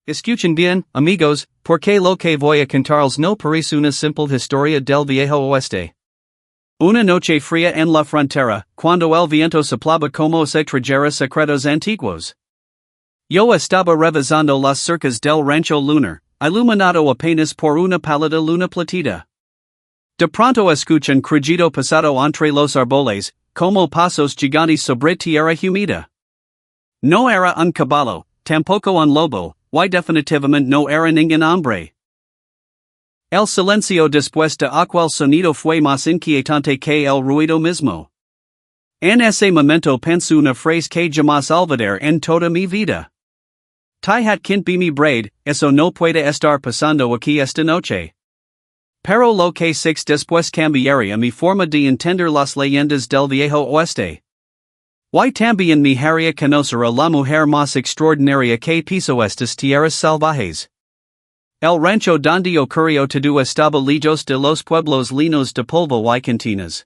Escuchen bien, amigos, porque lo que voy a contarles no parece una simple historia del viejo oeste. Una noche fría en la frontera, cuando el viento soplaba como se trajera secretos antiguos. Yo estaba revisando las cercas del rancho Lunar, iluminado apenas por una pálida luna plateada. De pronto escuchan crujido pasado entre los árboles, como pasos gigantes sobre tierra humida. No era un caballo, tampoco un lobo, y definitivamente no era ningún hombre. El silencio después de aquel sonido fue más inquietante que el ruido mismo. En ese momento pensé una frase que jamás olvidaré en toda mi vida. Tihat kint be mi braid, eso no puede estar pasando aquí esta noche. Pero lo que six después cambiaría mi forma de entender las leyendas del viejo oeste. Y también me haría conocer a la mujer más extraordinaria que pisó estas tierras salvajes. El rancho donde ocurrió todo estaba lejos de los pueblos llenos de polvo y cantinas.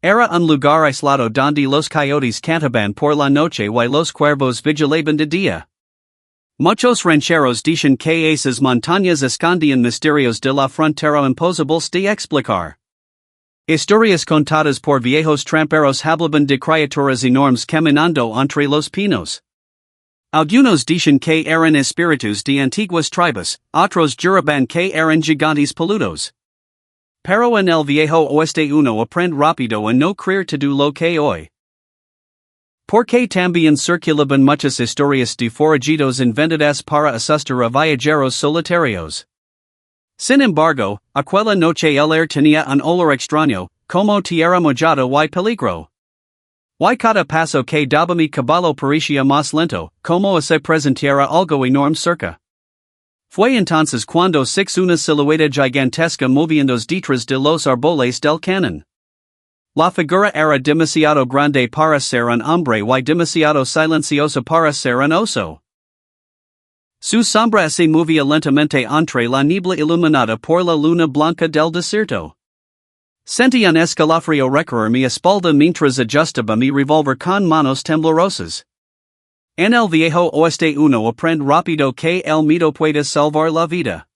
Era un lugar aislado donde los coyotes cantaban por la noche y los cuervos vigilaban de día. Muchos rancheros dicen que esas montañas escondían misterios de la frontera imposibles de explicar. Historias contadas por viejos tramperos hablaban de criaturas enormes caminando entre los pinos. Algunos dicen que eran espíritus de antiguas tribus, otros juraban que eran gigantes peludos. Pero en el viejo oeste uno aprende rápido a no creer todo lo que oye. Porque también circulaban muchas historias de forajidos inventadas para asustar a viajeros solitarios. Sin embargo, aquella noche el aire tenía un olor extraño, como tierra mojada y peligro. Y cada paso que daba mi caballo parecía más lento, como se presentara algo enorme cerca. Fue entonces cuando six una silueta gigantesca moviéndose detrás de los árboles del canon. La figura era demasiado grande para ser un hombre y demasiado silenciosa para ser un oso. Su sombra se movía lentamente entre la niebla iluminada por la luna blanca del desierto. Sentí un escalofrío recorrer mi espalda mientras ajustaba mi revólver con manos temblorosas. En el viejo oeste uno aprende rápido que el miedo puede salvar la vida.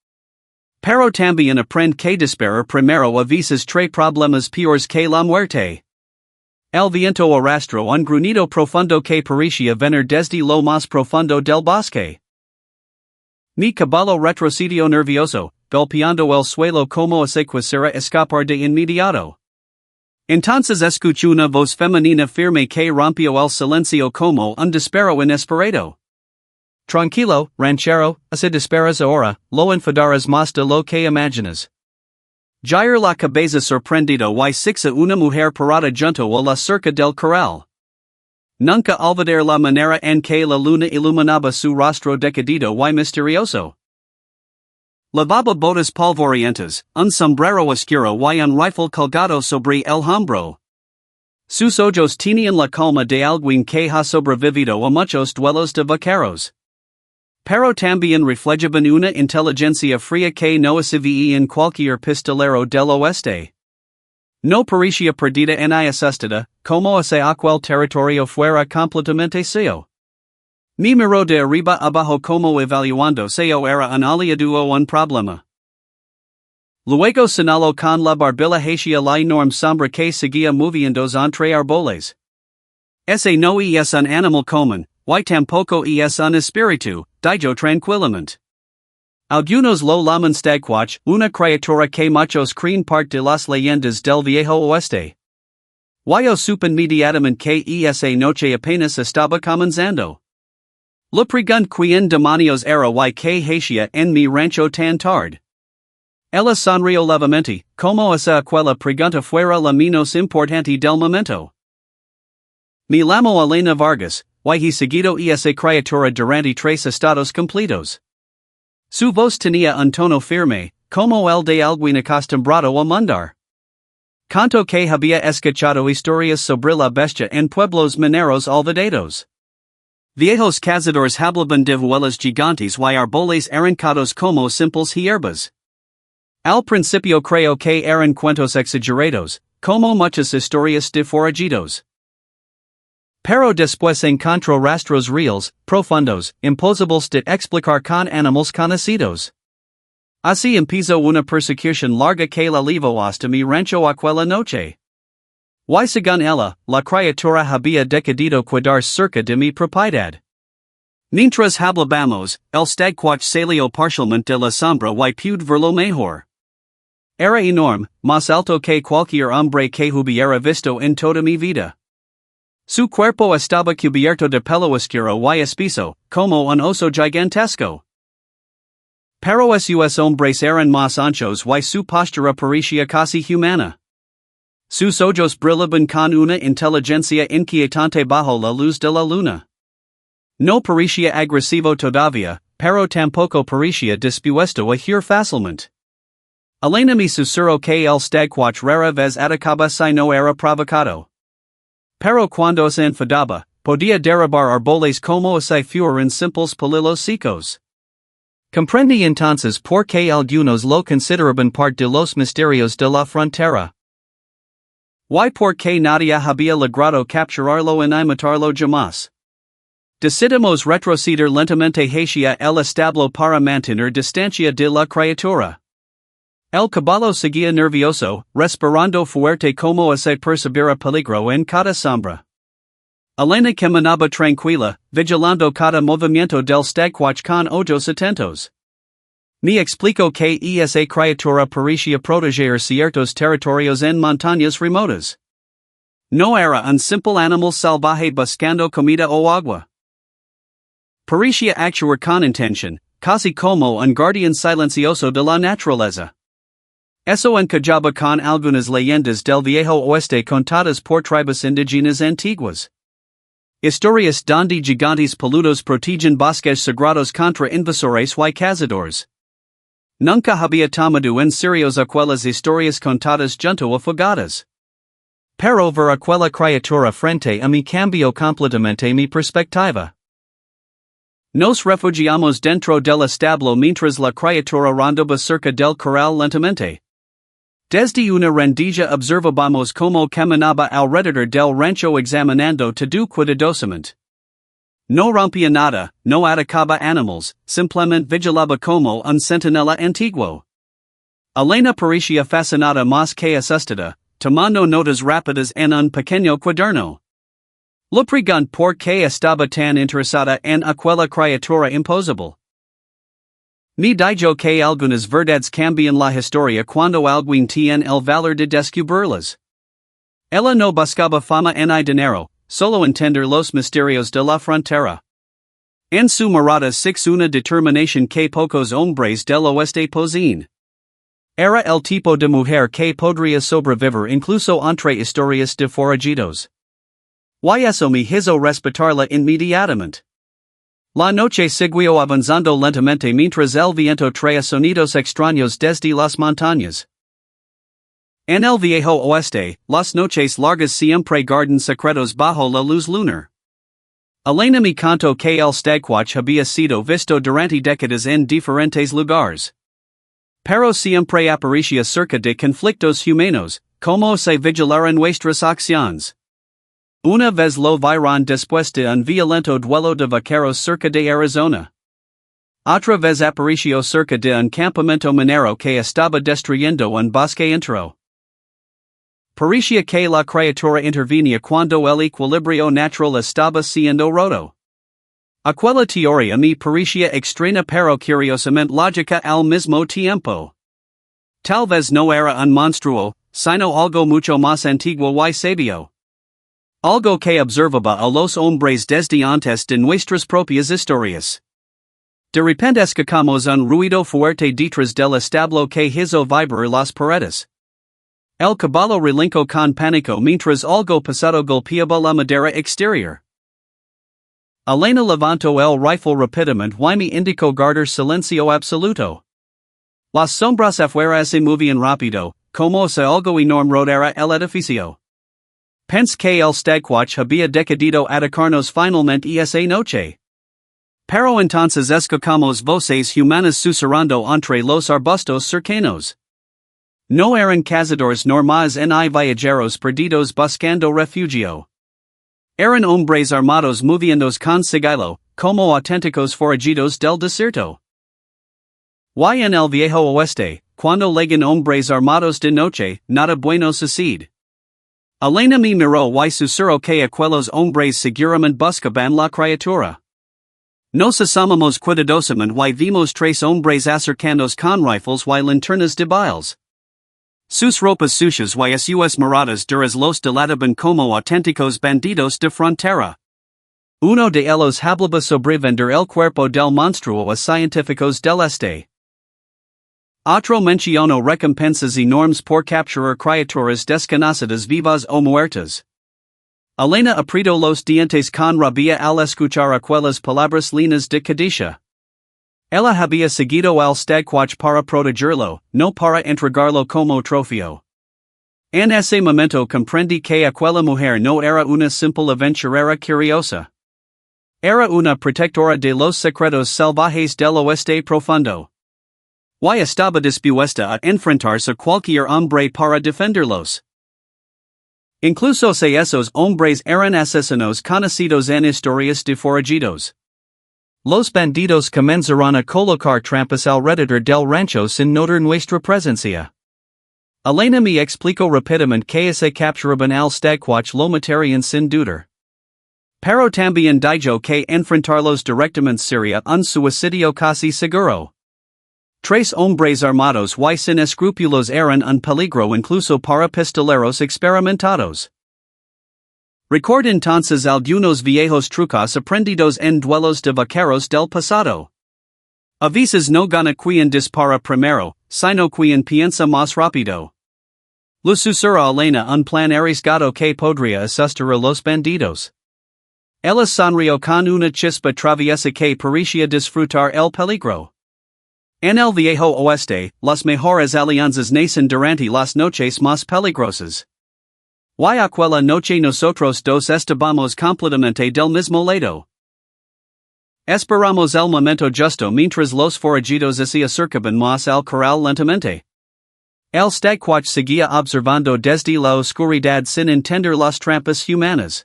Pero también aprende que desesperar primero a veces trae problemas peores que la muerte. El viento arrastró un gruñido profundo que parecía venir desde lo más profundo del bosque. Mi caballo retrocedió nervioso, golpeando el suelo como si quisiera escapar de inmediato. Entonces escuché una voz femenina firme que rompió el silencio como un disparo inesperado. Tranquilo, ranchero, si disparas ahora, lo enfadarás más de lo que imaginas. Gire la cabeza sorprendido y sixa una mujer parada junto a la cerca del corral. Nunca olvidar la manera en que la luna iluminaba su rostro decidido y misterioso. Llevaba botas polvorientas, un sombrero oscuro y un rifle colgado sobre el hombro. Sus ojos tenían la calma de alguien que ha sobrevivido a muchos duelos de vaqueros. Pero también reflejaban una inteligencia fría que no se veía en cualquier pistolero del oeste. No parecía perdida ni asustada, como si aquel territorio fuera completamente suyo. Me miró de arriba abajo como evaluando si era un aliado o un problema. Luego señaló con la barbilla hacia la enorme sombra que seguía moviéndose entre árboles. Ese no es un animal común, y tampoco es un espíritu, dijo tranquilamente. Algunos lo llaman Stagquatch, una criatura que muchos creen parte de las leyendas del viejo oeste. Yo supe inmediatamente que esa noche apenas estaba comenzando. La pregunta quien demonios era y que hacía en mi rancho tan tarde. Ella sonrió levemente, como si aquella pregunta fuera la menos importante del momento. Me llamo Elena Vargas, y he seguido esa criatura durante 3 estados completos. Su voz tenía un tono firme, como el de alguien acostumbrado a mandar. Contó que había escuchado historias sobre la bestia en pueblos mineros olvidados. Viejos cazadores hablaban de vuelas gigantes y árboles arrancados como simples hierbas. Al principio creo que eran cuentos exagerados, como muchas historias de forajidos. Pero después encontró rastros reales, profundos, imposibles de explicar con animals conocidos. Así empezó una persecución larga que la llevó hasta mi rancho aquella noche. Y según ella, la criatura había decidido quedar cerca de mi propiedad. Mientras hablábamos, el Stagquatch salió parcialmente de la sombra y pude verlo mejor. Era enorme, más alto que cualquier hombre que hubiera visto en toda mi vida. Su cuerpo estaba cubierto de pelo oscuro y espeso, como un oso gigantesco. Pero sus hombres eran más anchos y su postura parecía casi humana. Sus ojos brillaban con una inteligencia inquietante bajo la luz de la luna. No parecía agresivo todavía, pero tampoco parecía dispuesto a huir fácilmente. Elena me susurró que el Stagquatch rara vez atacaba si no era provocado. Pero cuando se enfadaba, podía derribar árboles como si fueran simples palillos secos. Comprendí entonces por qué algunos lo consideraban parte de los misterios de la frontera. Y por qué nadie había logrado capturarlo en imitarlo jamás. Decidimos retroceder lentamente hacia el establo para mantener distancia de la criatura. El caballo seguía nervioso, respirando fuerte como si percibiera peligro en cada sombra. Elena caminaba tranquila, vigilando cada movimiento del Stagquatch con ojos atentos. Me explicó que esa criatura parecía proteger ciertos territorios en montañas remotas. No era un simple animal salvaje buscando comida o agua. Parecía actuar con intención, casi como un guardián silencioso de la naturaleza. Eso encajaba con algunas leyendas del viejo oeste contadas por tribus indígenas antiguas. Historias donde gigantes peludos protegen bosques sagrados contra invasores y cazadores. Nunca había tomado en serio aquellas historias contadas junto a fogatas. Pero ver aquella criatura frente a mí cambió completamente mi perspectiva. Nos refugiamos dentro del establo mientras la criatura rondaba cerca del corral lentamente. Desde una rendija observábamos cómo caminaba alrededor del rancho examinando todo cuidadosamente. No rompía nada, no atacaba animals, simplemente vigilaba como un centinela antiguo. Elena parecía fascinada más que asustada, tomando notas rápidas en un pequeño cuaderno. Le pregunté por qué estaba tan interesada en aquella criatura imposible. Me dijo que algunas verdades cambian la historia cuando alguien tiene el valor de descubrirlas. Ella no buscaba fama ni dinero, solo entender los misterios de la frontera. En su mirada six una determinación que pocos hombres del oeste poseen. Era el tipo de mujer que podría sobrevivir incluso entre historias de forajidos. Y eso me hizo respetarla inmediatamente. La noche siguió avanzando lentamente mientras el viento traía sonidos extraños desde las montañas. En el viejo oeste, las noches largas siempre guardan secretos bajo la luz lunar. Elena me contó que el Stagquatch había sido visto durante décadas en diferentes lugares. Pero siempre aparecía cerca de conflictos humanos, como se vigilaran nuestras acciones. Una vez lo vieron después de un violento duelo de vaqueros cerca de Arizona. Otra vez apareció cerca de un campamento minero que estaba destruyendo un bosque entero. Parecía que la criatura intervenía cuando el equilibrio natural estaba siendo roto. Aquella teoría me parecía extraña pero curiosamente lógica al mismo tiempo. Tal vez no era un monstruo, sino algo mucho más antiguo y sabio. Algo que observaba a los hombres desde antes de nuestras propias historias. De repente escuchamos un ruido fuerte detrás del establo que hizo vibrar las paredes. El caballo relinchó con pánico mientras algo pesado golpeaba la madera exterior. Elena levantó el rifle rápidamente y me indicó guardar silencio absoluto. Las sombras afuera se movían rápido, como si algo enorme rodeara el edificio. Pensé que el Stagquatch había decidido atacarnos finalmente esa noche. Pero entonces escuchamos voces humanas susurrando entre los arbustos cercanos. No eran cazadores normales ni viajeros perdidos buscando refugio. Eran hombres armados moviéndose con sigilo, como auténticos forajidos del desierto. Y en el viejo oeste, cuando llegan hombres armados de noche, nada bueno sucede. Elena me miró y susurró que aquellos hombres seguramente buscaban la criatura. Nos asomamos cuidadosamente y vimos tres hombres acercándose con rifles y linternas de biles. Sus ropas sucias y sus miradas duras los delataban como auténticos bandidos de frontera. Uno de ellos hablaba sobre vender el cuerpo del monstruo a científicos del este. Otro mencionó recompensas enormes por capturar criaturas desconocidas vivas o muertas. Elena apretó los dientes con rabia al escuchar aquellas palabras llenas de codicia. Ella había seguido al Stagquatch para protegerlo, no para entregarlo como trofeo. En ese momento comprendí que aquella mujer no era una simple aventurera curiosa. Era una protectora de los secretos salvajes del oeste profundo. Y estaba dispuesta a enfrentarse a cualquier hombre para defenderlos. Incluso si esos hombres eran asesinos conocidos en historias de forajidos. Los bandidos comenzaron a colocar trampas alrededor del rancho sin notar nuestra presencia. Elena me explicó rápidamente que se capturaban al Stagquatch lo matarían sin dudar. Pero también dijo que enfrentarlos directamente sería un suicidio casi seguro. Tres hombres armados y sin escrúpulos eran un peligro incluso para pistoleros experimentados. Record entonces algunos viejos trucos aprendidos en duelos de vaqueros del pasado. A veces no gana quien dispara primero, sino quien piensa más rápido. Lo susurra Elena un plan arriesgado que podría asustar a los bandidos. Ella sonrió con una chispa traviesa que parecía disfrutar el peligro. En el viejo oeste, las mejores alianzas nacen durante las noches más peligrosas. Y aquella noche nosotros dos estábamos completamente del mismo lado. Esperamos el momento justo mientras los forajidos se acercaban más al corral lentamente. El Stagquatch seguía observando desde la oscuridad sin entender las trampas humanas.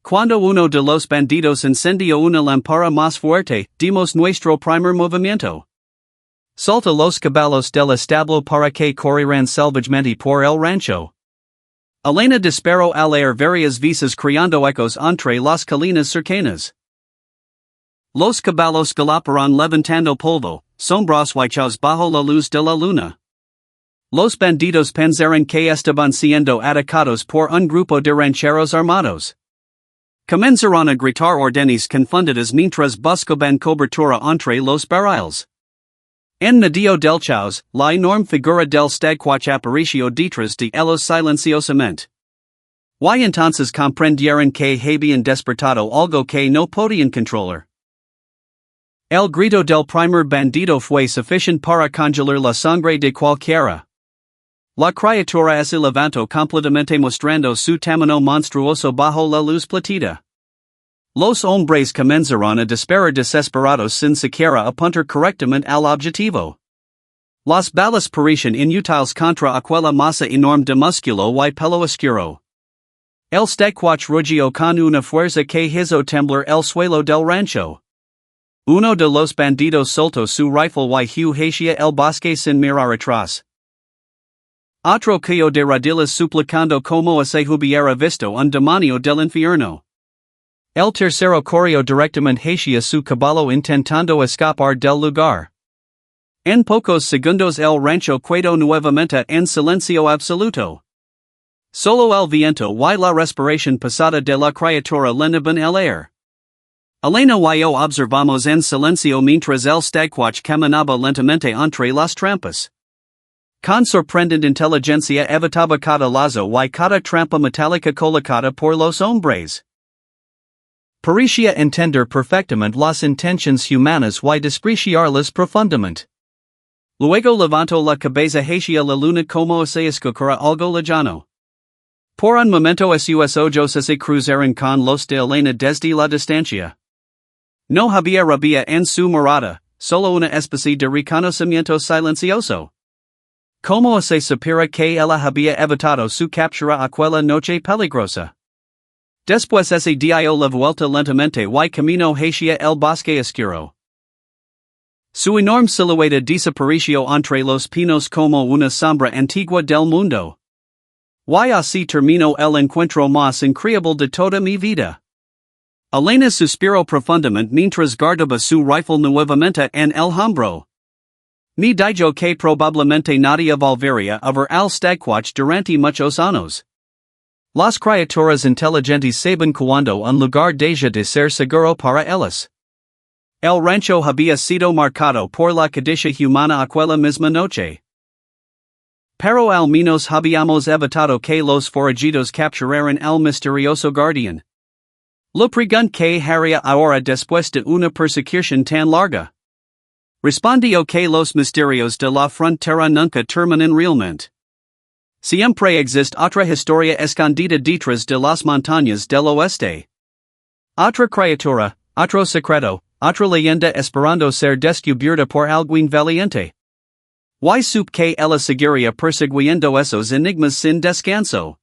Cuando uno de los bandidos encendió una lámpara más fuerte, dimos nuestro primer movimiento. Salta los caballos del establo para que corrieran salvajemente por el rancho. Elena disparó al aire varias veces creando ecos entre las colinas cercanas. Los caballos galoparon levantando polvo, sombras huechos bajo la luz de la luna. Los bandidos pensaron que estaban siendo atacados por un grupo de rancheros armados. Comenzaron a gritar órdenes confundidas mientras buscaban cobertura entre los barriles. En medio del caos, la enorme figura del Stagquatch apareció detrás de ellos silenciosamente. Y entonces comprendieron que habían despertado algo que no podían controlar. El grito del primer bandido fue suficiente para congelar la sangre de cualquiera. La criatura se levantó completamente mostrando su tamaño monstruoso bajo la luz plateada. Los hombres comenzaron a disparar desesperados sin siquiera apuntar correctamente al objetivo. Las balas parecían inútiles contra aquella masa enorme de músculo y pelo oscuro. El Stagquatch rugió con una fuerza que hizo temblar el suelo del rancho. Uno de los bandidos soltó su rifle y huyó hacia el bosque sin mirar atrás. Otro cayó de rodillas suplicando como se hubiera visto un demonio del infierno. El tercero corrió directamente hacia su caballo intentando escapar del lugar. En pocos segundos el rancho quedó nuevamente en silencio absoluto. Solo el viento y la respiración pesada de la criatura llenaban el aire. Elena y yo observamos en silencio mientras el Stagquatch caminaba lentamente entre las trampas. Con sorprendente inteligencia evitaba cada lazo y cada trampa metálica colocada por los hombres. Parecía entender perfectamente las intenciones humanas y despreciarlas profundamente. Luego levantó la cabeza hacia la luna como se escuchara algo lejano. Por un momento sus ojos se cruzaron con los de Elena desde la distancia. No había rabia en su mirada, solo una especie de reconocimiento silencioso. Como se supera que ella había evitado su captura aquella noche peligrosa. Después ese dio la vuelta lentamente y camino hacia el bosque oscuro. Su enorme silueta desapareció entre los pinos como una sombra antigua del mundo. Y así terminó el encuentro más increíble de toda mi vida. Elena suspiró profundamente mientras guardaba su rifle nuevamente en el hombro. Me dijo que probablemente nadie volvería a ver al Stagquatch durante muchos años. Las criaturas inteligentes saben cuando un lugar deja de ser seguro para ellas. El rancho había sido marcado por la codicia humana aquella misma noche. Pero al menos habíamos evitado que los forajidos capturaran al misterioso guardián. La pregunta que haría ahora después de una persecución tan larga. Respondió que los misterios de la frontera nunca terminan realmente. Siempre existe otra historia escondida detrás de las montañas del oeste. Otra criatura, otro secreto, otra leyenda esperando ser descubierta por algún valiente. Y supe que ella seguiría persiguiendo esos enigmas sin descanso.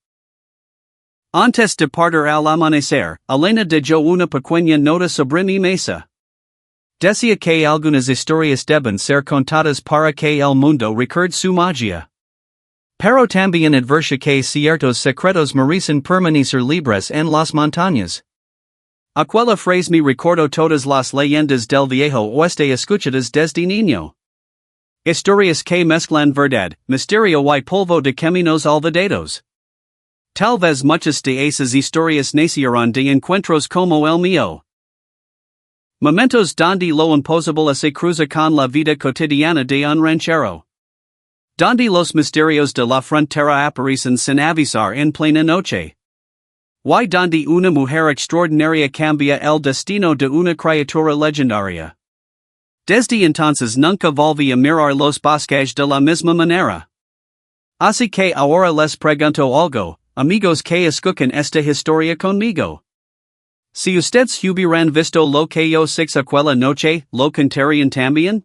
Antes de partir al amanecer, Elena dejó una pequeña nota sobre mi mesa. Decía que algunas historias deben ser contadas para que el mundo recuerde su magia. Pero también advertía que ciertos secretos merecen permanecer libres en las montañas. Aquella frase me recordó todas las leyendas del viejo oeste escuchadas desde niño. Historias que mezclan verdad, misterio y polvo de caminos olvidados. Tal vez muchas de esas historias nacieron de encuentros como el mío. Momentos donde lo imposible se cruza con la vida cotidiana de un ranchero. Donde los misterios de la frontera aparecen sin avisar en plena noche. Y donde una mujer extraordinaria cambia el destino de una criatura legendaria. Desde entonces nunca volví a mirar los bosques de la misma manera. Así que ahora les pregunto algo, amigos que escuchan esta historia conmigo. Si ustedes hubieran visto lo que yo six aquella noche, ¿lo contarían también?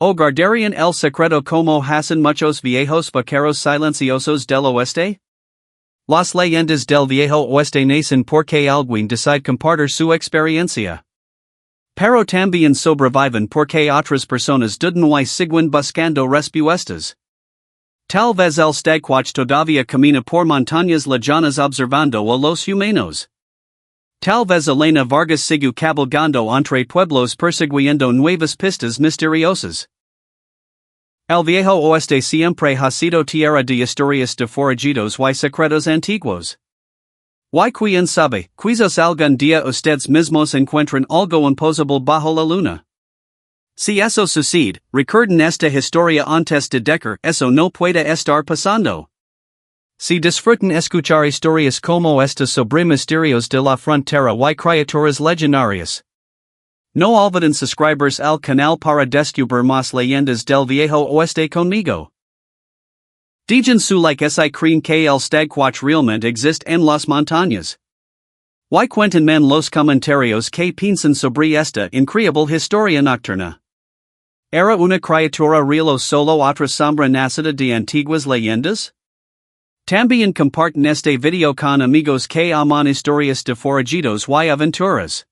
¿O guardarían el secreto como hacen muchos viejos vaqueros silenciosos del oeste? Las leyendas del viejo oeste nacen porque alguien decide compartir su experiencia. Pero también sobreviven porque otras personas duden y siguen buscando respuestas. Tal vez el Stagquatch todavía camina por montañas lejanas observando a los humanos. Tal vez Elena Vargas sigue cabalgando entre pueblos persiguiendo nuevas pistas misteriosas. El viejo oeste siempre ha sido tierra de historias de forajidos y secretos antiguos. Y quién sabe, quizás algún día ustedes mismos encuentren algo imposible bajo la luna. Si eso sucede, recuerden esta historia antes de decir eso no puede estar pasando. Si disfrutan escuchar historias como esta sobre misterios de la frontera y criaturas legendarias. No olviden suscribirse al canal para descubrir más leyendas del viejo oeste conmigo. Dejen su like si creen que el Stagquatch realmente existe en las montañas. Y cuéntenme en los comentarios que piensan sobre esta increíble historia nocturna. ¿Era una criatura real o solo otra sombra nacida de antiguas leyendas? También comparten este video con amigos que aman historias de forajidos y aventuras.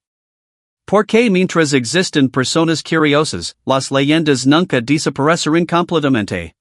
Porque mientras existen personas curiosas, las leyendas nunca desaparecerán completamente.